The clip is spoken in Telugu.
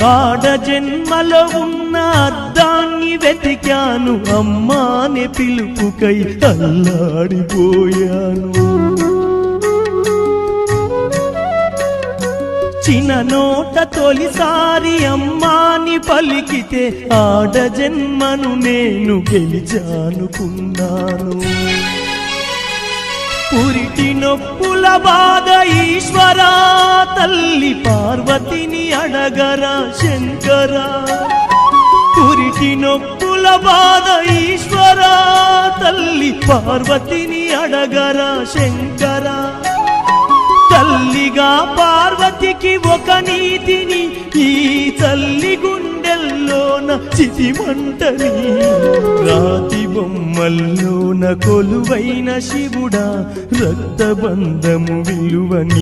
ఆడ జన్మలో ఉన్న అద్దాన్ని వెతికాను, అమ్మాని పిలుపుకై అల్లాడిపోయాను. చిన్న నోట తొలిసారి అమ్మాని పలికితే ఆడ జన్మను నేను గెలిచానుకున్నాను. పురిటి నొప్పుల బాధ ఈశ్వరా, తల్లి పార్వతిని అడగరా శంకరా. పురిటి నొప్పుల బాధ ఈశ్వరా, తల్లి పార్వతిని అడగరా శంకరా. తల్లిగా పార్వతికి ఒక నీతిని, ఈ తల్లి గుండెల్లోన చితిమంటని. రాతి బొమ్మల్లోన కొలువైన శివుడా, రక్తబంధము విలువని